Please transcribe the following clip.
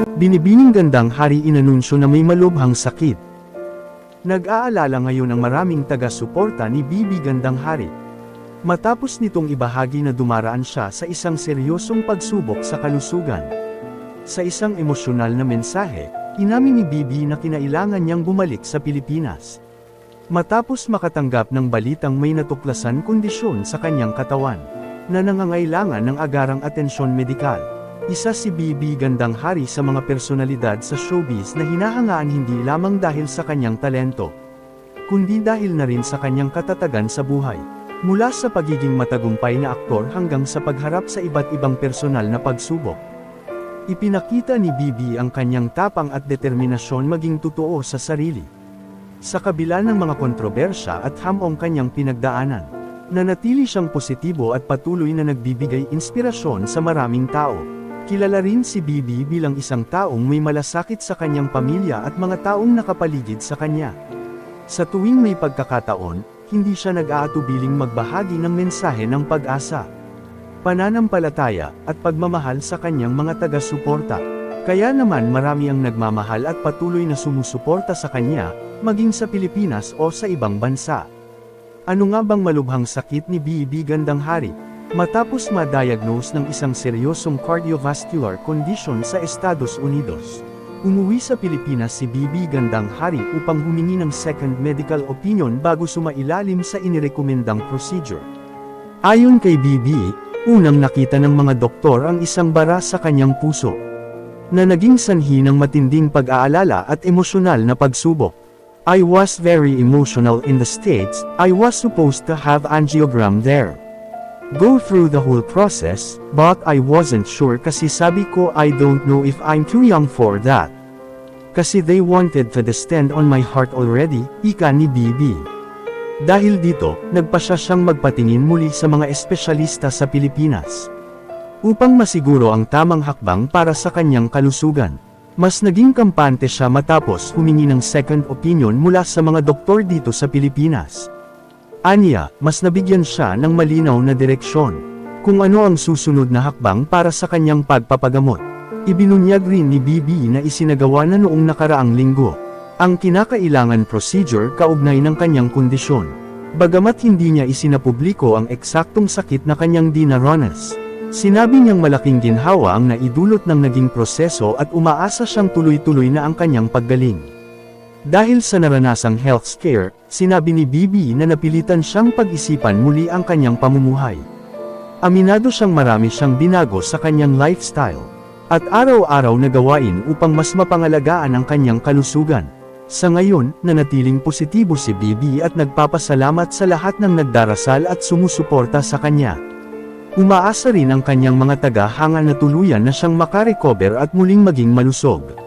Binibining Gandang Hari inanunsyo na may malubhang sakit. Nag-aalala ngayon ang maraming taga-suporta ni Bibi Gandang Hari. Matapos nitong ibahagi na dumaraan siya sa isang seryosong pagsubok sa kalusugan. Sa isang emosyonal na mensahe, inamin ni Bibi na kinailangan niyang bumalik sa Pilipinas. Matapos makatanggap ng balitang may natuklasan kondisyon sa kanyang katawan, na nangangailangan ng agarang atensyon medikal. Isa si Bibi Gandang Hari sa mga personalidad sa showbiz na hinahangaan hindi lamang dahil sa kanyang talento, kundi dahil na rin sa kanyang katatagan sa buhay. Mula sa pagiging matagumpay na aktor hanggang sa pagharap sa iba't ibang personal na pagsubok. Ipinakita ni Bibi ang kanyang tapang at determinasyon maging totoo sa sarili. Sa kabila ng mga kontrobersya at hamong kanyang pinagdaanan, nanatili siyang positibo at patuloy na nagbibigay inspirasyon sa maraming tao. Kilala rin si Bibi bilang isang taong may malasakit sa kanyang pamilya at mga taong nakapaligid sa kanya. Sa tuwing may pagkakataon, hindi siya nag-aatubiling magbahagi ng mensahe ng pag-asa, pananampalataya, at pagmamahal sa kanyang mga taga-suporta. Kaya naman marami ang nagmamahal at patuloy na sumusuporta sa kanya, maging sa Pilipinas o sa ibang bansa. Ano nga bang malubhang sakit ni Bibi Gandang Hari? Matapos ma-diagnose ng isang seryosong cardiovascular condition sa Estados Unidos, umuwi sa Pilipinas si Bibi Gandang Hari upang humingi ng second medical opinion bago sumailalim sa inirekomendang procedure. Ayon kay Bibi, unang nakita ng mga doktor ang isang bara sa kanyang puso, na naging sanhi ng matinding pag-aalala at emosyonal na pagsubok. I was very emotional in the States. I was supposed to have angiogram there. Go through the whole process, but I wasn't sure kasi sabi ko I don't know if I'm too young for that. Kasi they wanted to stent on my heart already, ika ni Bibi. Dahil dito, nagpasya siyang magpatingin muli sa mga espesyalista sa Pilipinas, upang masiguro ang tamang hakbang para sa kanyang kalusugan. Mas naging kampante siya matapos humingi ng second opinion mula sa mga doktor dito sa Pilipinas. Aniya, mas nabigyan siya ng malinaw na direksyon, kung ano ang susunod na hakbang para sa kanyang pagpapagamot. Ibinunyag rin ni Bibi na isinagawa na noong nakaraang linggo ang kinakailangan procedure kaugnay ng kanyang kondisyon. Bagamat hindi niya isinapubliko ang eksaktong sakit na kanyang dinaranas, sinabi niyang malaking ginhawa ang naidulot ng naging proseso at umaasa siyang tuloy-tuloy na ang kanyang paggaling. Dahil sa naranasang health scare, sinabi ni Bibi na napilitan siyang pag-isipan muli ang kanyang pamumuhay. Aminado siyang marami siyang binago sa kanyang lifestyle at araw-araw na gawain upang mas mapangalagaan ang kanyang kalusugan. Sa ngayon, nanatiling positibo si Bibi at nagpapasalamat sa lahat ng nagdarasal at sumusuporta sa kanya. Umaasa rin ang kanyang mga taga-hanga na tuluyan na siyang makarecover at muling maging malusog.